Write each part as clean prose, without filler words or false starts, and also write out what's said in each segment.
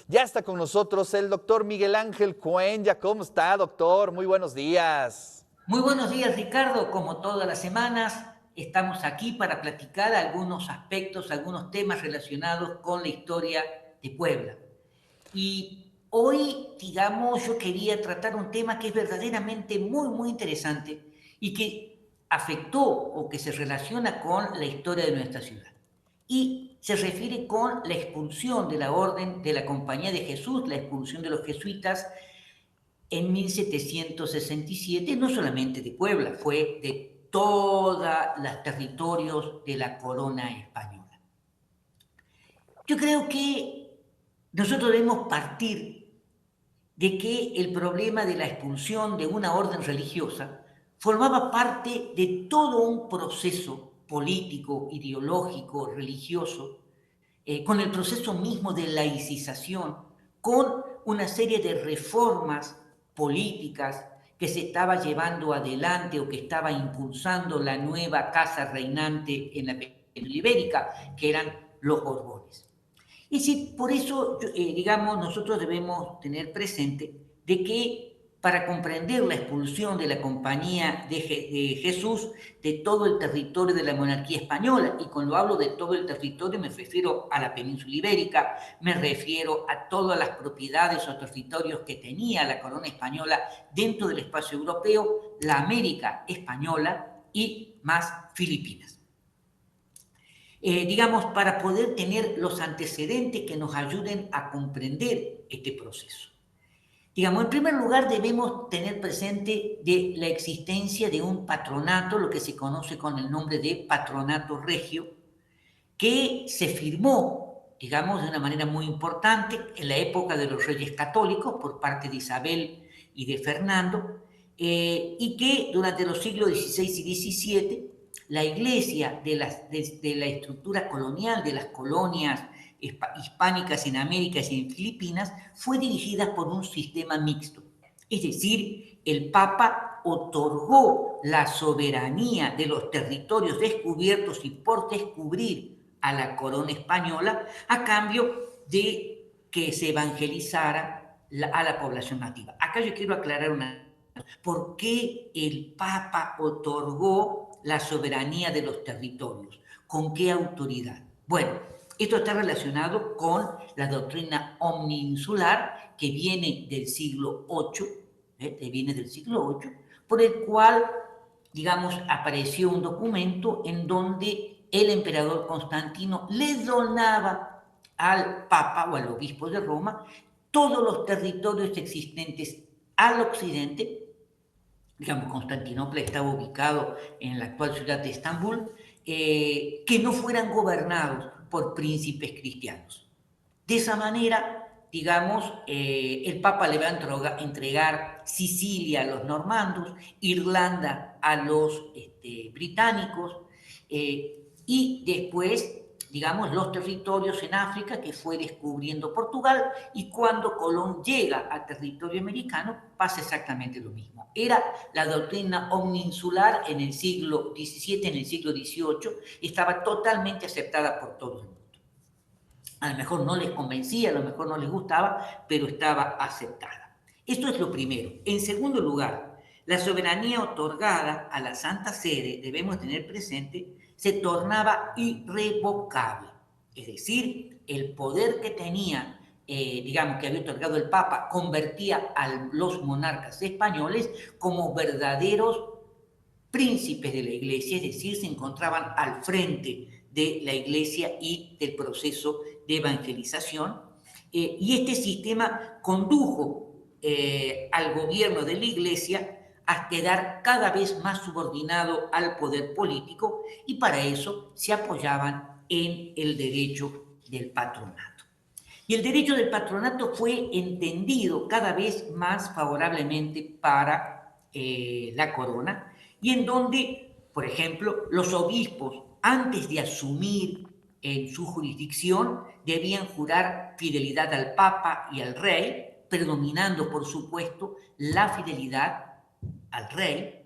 Ya está con nosotros el doctor Miguel Ángel Cuenya. ¿Cómo está, doctor? Muy buenos días. Muy buenos días, Ricardo. Como todas las semanas, estamos aquí para platicar algunos aspectos, algunos temas relacionados con la historia de Puebla. Y hoy, digamos, yo quería tratar un tema que es verdaderamente muy interesante y que afectó o que se relaciona con la historia de nuestra ciudad. Y se refiere con la expulsión de la Orden de la Compañía de Jesús, la expulsión de los jesuitas en 1767, no solamente de Puebla, fue de todos los territorios de la corona española. Yo creo que nosotros debemos partir de que el problema de la expulsión de una orden religiosa formaba parte de todo un proceso político, ideológico, religioso, con el proceso mismo de laicización, con una serie de reformas políticas que se estaba llevando adelante o que estaba impulsando la nueva casa reinante en la península ibérica, que eran los Borbones. Y sí, por eso, digamos, nosotros debemos tener presente de que para comprender la expulsión de la Compañía de Jesús de todo el territorio de la monarquía española, y cuando hablo de todo el territorio me refiero a la península ibérica, me refiero a todas las propiedades o territorios que tenía la corona española dentro del espacio europeo, la América española y más Filipinas. Digamos, para poder tener los antecedentes que nos ayuden a comprender este proceso. Digamos, en primer lugar debemos tener presente de la existencia de un patronato, lo que se conoce con el nombre de patronato regio, que se firmó, digamos, de una manera muy importante en la época de los reyes católicos por parte de Isabel y de Fernando, y que durante los siglos XVI y XVII la iglesia de la estructura colonial de las colonias hispánicas en América y en Filipinas fue dirigida por un sistema mixto. Es decir, el Papa otorgó la soberanía de los territorios descubiertos y por descubrir a la corona española a cambio de que se evangelizara a la población nativa. Acá yo quiero aclarar una cosa. ¿Por qué el Papa otorgó la soberanía de los territorios? ¿Con qué autoridad? Bueno, esto está relacionado con la doctrina omniinsular que viene del siglo VIII, viene del siglo VIII, por el cual, digamos, apareció un documento en donde el emperador Constantino le donaba al Papa o al obispo de Roma todos los territorios existentes al occidente. Digamos, Constantinopla estaba ubicado en la actual ciudad de Estambul, que no fueran gobernados por príncipes cristianos. De esa manera, digamos, el Papa le va a entregar Sicilia a los normandos, Irlanda a los británicos, y después, digamos, los territorios en África que fue descubriendo Portugal, y cuando Colón llega al territorio americano pasa exactamente lo mismo. Era la doctrina omninsular en el siglo XVII, en el siglo XVIII, estaba totalmente aceptada por todo el mundo. A lo mejor no les convencía, a lo mejor no les gustaba, pero estaba aceptada. Esto es lo primero. En segundo lugar, la soberanía otorgada a la Santa Sede, debemos tener presente, se tornaba irrevocable. Es decir, el poder que tenía, digamos, que había otorgado el Papa, convertía a los monarcas españoles como verdaderos príncipes de la iglesia, es decir, se encontraban al frente de la iglesia y del proceso de evangelización. Y este sistema condujo al gobierno de la iglesia a quedar cada vez más subordinado al poder político, y para eso se apoyaban en el derecho del patronato. Y el derecho del patronato fue entendido cada vez más favorablemente para la corona, y en donde, por ejemplo, los obispos, antes de asumir en su jurisdicción, debían jurar fidelidad al Papa y al Rey, predominando, por supuesto, la fidelidad al Rey,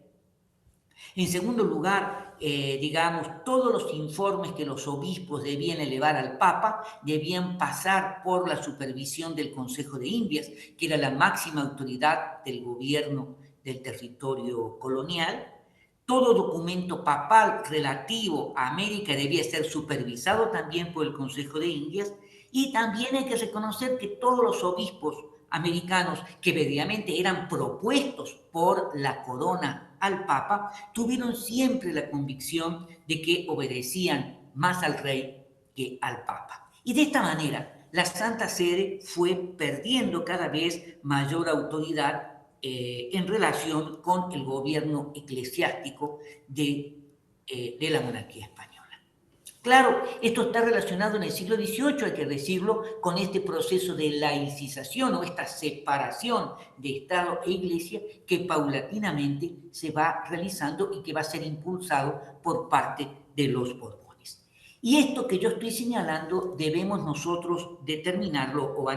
En segundo lugar, digamos, todos los informes que los obispos debían elevar al Papa debían pasar por la supervisión del Consejo de Indias, que era la máxima autoridad del gobierno del territorio colonial. Todo documento papal relativo a América debía ser supervisado también por el Consejo de Indias, y también hay que reconocer que todos los obispos americanos, que previamente eran propuestos por la corona al Papa, tuvieron siempre la convicción de que obedecían más al rey que al Papa. Y de esta manera, la Santa Sede fue perdiendo cada vez mayor autoridad en relación con el gobierno eclesiástico de la monarquía española. Claro, esto está relacionado en el siglo XVIII, hay que decirlo, con este proceso de laicización o esta separación de Estado e Iglesia que paulatinamente se va realizando y que va a ser impulsado por parte de los Borbones. Y esto que yo estoy señalando debemos nosotros determinarlo o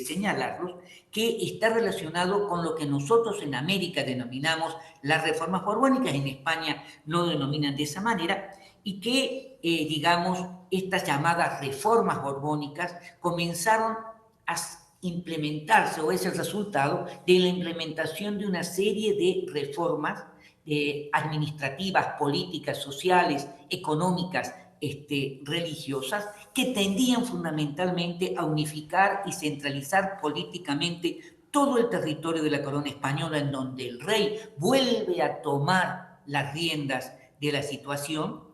señalarlo, que está relacionado con lo que nosotros en América denominamos las reformas borbónicas, en España no denominan de esa manera, y que, digamos, estas llamadas reformas borbónicas comenzaron a implementarse, o es el resultado de la implementación de una serie de reformas administrativas, políticas, sociales, económicas, religiosas, que tendían fundamentalmente a unificar y centralizar políticamente todo el territorio de la corona española, en donde el rey vuelve a tomar las riendas de la situación,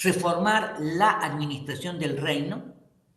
reformar la administración del reino,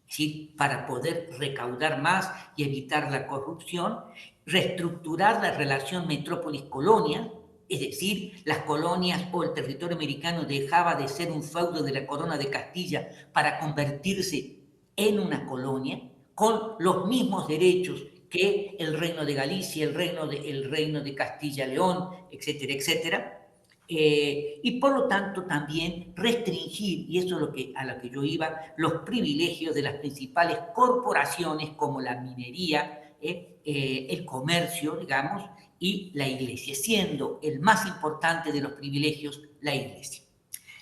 ¿sí?, para poder recaudar más y evitar la corrupción, reestructurar la relación metrópolis-colonia, es decir, las colonias o el territorio americano dejaba de ser un feudo de la corona de Castilla para convertirse en una colonia con los mismos derechos que el reino de Galicia, el reino de Castilla-León, etcétera, etcétera. Y por lo tanto también restringir, y eso es a lo que yo iba, los privilegios de las principales corporaciones como la minería, el comercio, digamos, y la iglesia, siendo el más importante de los privilegios la iglesia.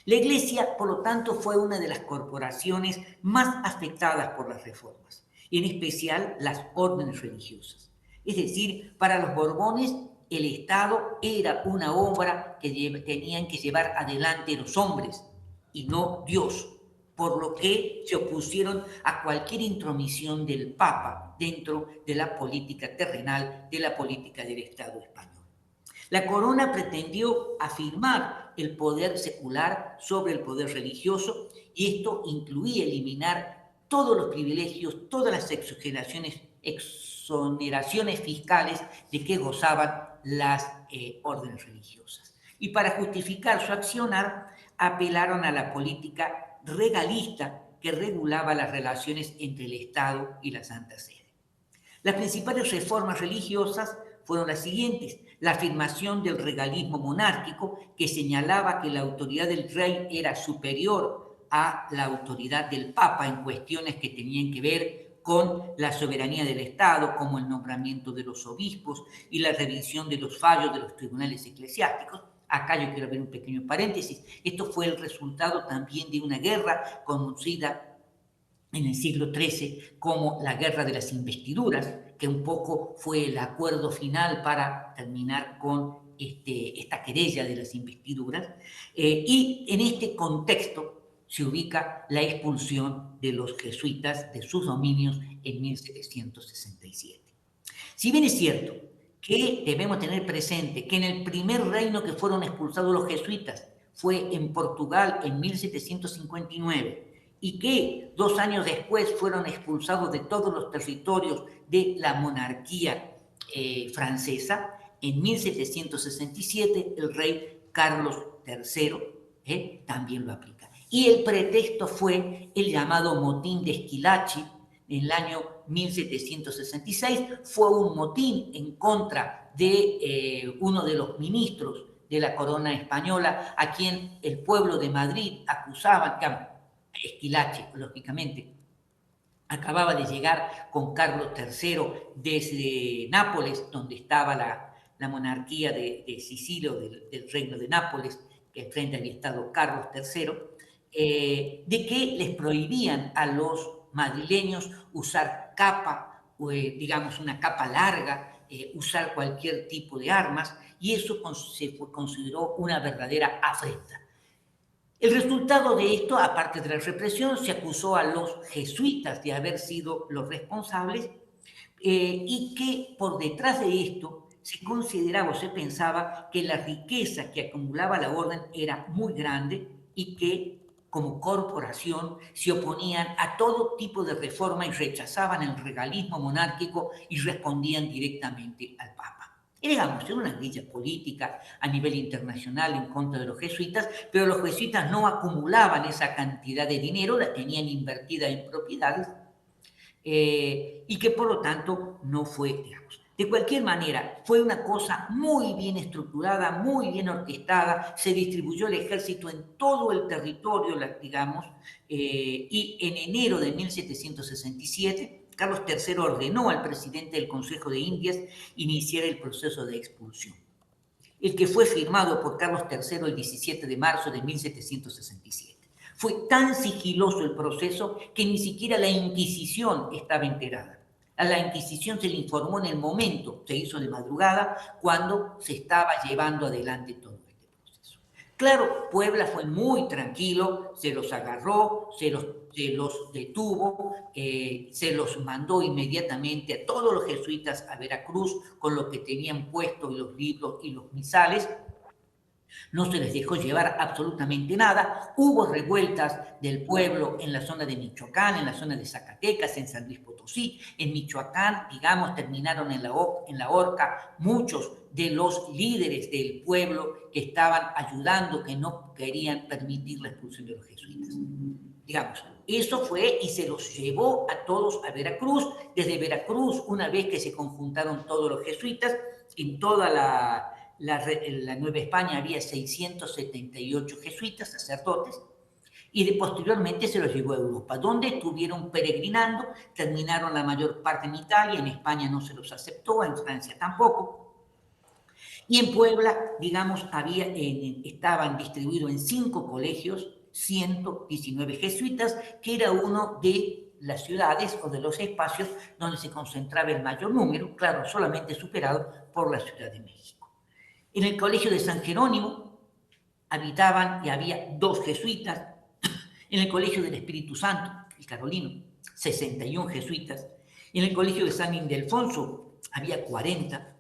La iglesia, por lo tanto, fue una de las corporaciones más afectadas por las reformas, y en especial las órdenes religiosas. Es decir, para los Borbones, el Estado era una obra que tenían que llevar adelante los hombres y no Dios, por lo que se opusieron a cualquier intromisión del Papa dentro de la política terrenal, de la política del Estado español. La corona pretendió afirmar el poder secular sobre el poder religioso, y esto incluía eliminar todos los privilegios, todas las exoneraciones fiscales de que gozaban las órdenes religiosas. Y para justificar su accionar, apelaron a la política regalista que regulaba las relaciones entre el Estado y la Santa Sede. Las principales reformas religiosas fueron las siguientes: la afirmación del regalismo monárquico, que señalaba que la autoridad del rey era superior a la autoridad del Papa en cuestiones que tenían que ver con la soberanía del Estado, como el nombramiento de los obispos y la revisión de los fallos de los tribunales eclesiásticos. Acá yo quiero ver un pequeño paréntesis. Esto fue el resultado también de una guerra conocida en el siglo XIII como la Guerra de las Investiduras, que un poco fue el acuerdo final para terminar con esta querella de las investiduras. Y en este contexto se ubica la expulsión de los jesuitas de sus dominios en 1767. Si bien es cierto que debemos tener presente que en el primer reino que fueron expulsados los jesuitas fue en Portugal en 1759, y que 2 años después fueron expulsados de todos los territorios de la monarquía francesa, en 1767 el rey Carlos III también lo aplica. Y el pretexto fue el llamado motín de Esquilachi en el año 1766. Fue un motín en contra de uno de los ministros de la corona española, a quien el pueblo de Madrid acusaba, Esquilachi, lógicamente, acababa de llegar con Carlos III desde Nápoles, donde estaba la monarquía de Sicilia, del reino de Nápoles, que enfrente había estado Carlos III, de que les prohibían a los madrileños usar capa, digamos una capa larga, usar cualquier tipo de armas, y eso se consideró una verdadera afrenta. El resultado de esto, aparte de la represión, se acusó a los jesuitas de haber sido los responsables, y que por detrás de esto se consideraba o se pensaba que la riqueza que acumulaba la orden era muy grande y que como corporación se oponían a todo tipo de reforma y rechazaban el regalismo monárquico y respondían directamente al Papa. Y digamos, era una guerrilla política a nivel internacional en contra de los jesuitas, pero los jesuitas no acumulaban esa cantidad de dinero, la tenían invertida en propiedades, y que por lo tanto no fue, digamos. De cualquier manera, fue una cosa muy bien estructurada, muy bien orquestada, se distribuyó el ejército en todo el territorio, digamos, y en enero de 1767, Carlos III ordenó al presidente del Consejo de Indias iniciar el proceso de expulsión, el que fue firmado por Carlos III el 17 de marzo de 1767. Fue tan sigiloso el proceso que ni siquiera la Inquisición estaba enterada. A la Inquisición se le informó en el momento, se hizo de madrugada, cuando se estaba llevando adelante todo este proceso. Claro, Puebla fue muy tranquilo, se los agarró, se los detuvo, se los mandó inmediatamente a todos los jesuitas a Veracruz con lo que tenían puesto los libros y los misales. No se les dejó llevar absolutamente nada. Hubo revueltas del pueblo en la zona de Michoacán, en la zona de Zacatecas, en San Luis Potosí. En Michoacán, digamos, terminaron en la horca muchos de los líderes del pueblo que estaban ayudando, que no querían permitir la expulsión de los jesuitas. Digamos, eso fue y se los llevó a todos a Veracruz. Desde Veracruz, una vez que se conjuntaron todos los jesuitas, en toda la Nueva España había 678 jesuitas, sacerdotes, y posteriormente se los llevó a Europa, donde estuvieron peregrinando, terminaron la mayor parte en Italia, en España no se los aceptó, en Francia tampoco, y en Puebla, digamos, estaban distribuidos en 5 colegios, 119 jesuitas, que era uno de las ciudades o de los espacios donde se concentraba el mayor número, claro, solamente superado por la Ciudad de México. En el colegio de San Jerónimo habitaban y había 2 jesuitas. En el colegio del Espíritu Santo, el Carolino, 61 jesuitas. En el colegio de San Ildefonso había 40.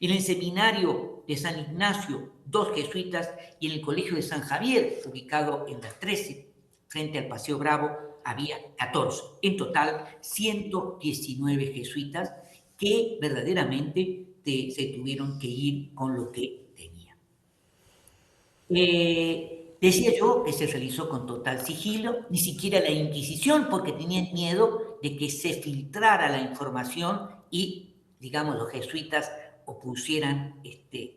En el seminario de San Ignacio, 2 jesuitas. Y en el colegio de San Javier, ubicado en la 13, frente al Paseo Bravo, había 14. En total, 119 jesuitas que verdaderamente se tuvieron que ir con lo que tenían. Decía yo que se realizó con total sigilo, ni siquiera la Inquisición, porque tenían miedo de que se filtrara la información y, digamos, los jesuitas opusieran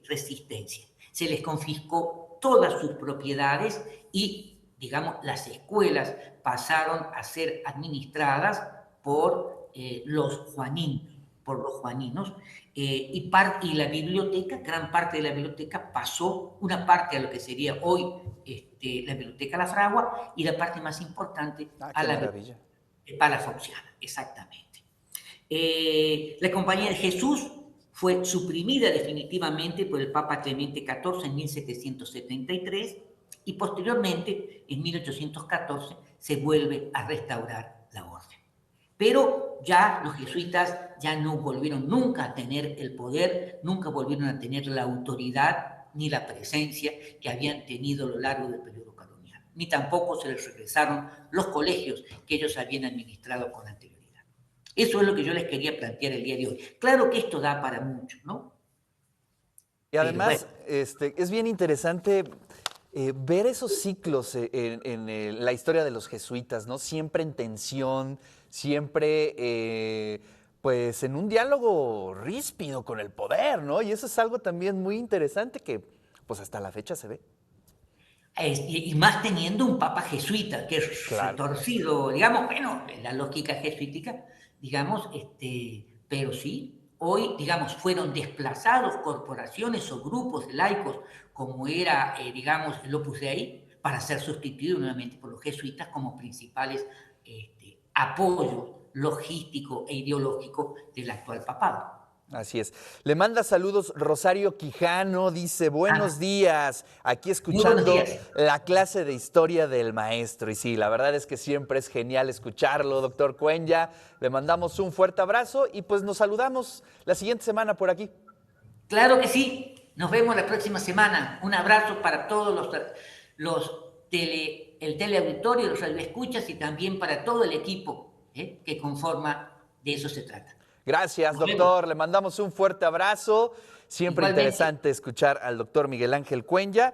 resistencia. Se les confiscó todas sus propiedades y, digamos, las escuelas pasaron a ser administradas por los juaninos, y la biblioteca, gran parte de la biblioteca pasó, una parte a lo que sería hoy la Biblioteca La Fragua y la parte más importante a la Palafoxiana, exactamente. La Compañía de Jesús fue suprimida definitivamente por el Papa Clemente XIV en 1773 y posteriormente, en 1814, se vuelve a restaurar la orden. Pero ya los jesuitas ya no volvieron nunca a tener el poder, nunca volvieron a tener la autoridad ni la presencia que habían tenido a lo largo del periodo colonial. Ni tampoco se les regresaron los colegios que ellos habían administrado con anterioridad. Eso es lo que yo les quería plantear el día de hoy. Claro que esto da para mucho, ¿no? Y además, es bien interesante ver esos ciclos en la historia de los jesuitas, ¿no? Siempre en tensión, siempre pues en un diálogo ríspido con el poder, ¿no? Y eso es algo también muy interesante que pues hasta la fecha se ve. Y más teniendo un papa jesuita, que es Claro. retorcido, digamos, bueno, la lógica jesuítica, digamos, pero sí, hoy, digamos, fueron desplazados corporaciones o grupos de laicos, como era, digamos, el Opus Dei, para ser sustituidos nuevamente por los jesuitas como principales apoyos logístico e ideológico del actual papado. Así es. Le manda saludos Rosario Quijano, dice, buenos Ah, días, aquí muy buenos escuchando días. la clase de historia del maestro. Y sí, la verdad es que siempre es genial escucharlo, doctor Cuenya. Le mandamos un fuerte abrazo y pues nos saludamos la siguiente semana por aquí. Claro que sí. Nos vemos la próxima semana. Un abrazo para todos el teleauditorio, los radioescuchas y también para todo el equipo que conforma, de eso se trata. Gracias, Nos vemos. doctor. Le mandamos un fuerte abrazo. Siempre Igualmente. interesante escuchar al doctor Miguel Ángel Cuenya.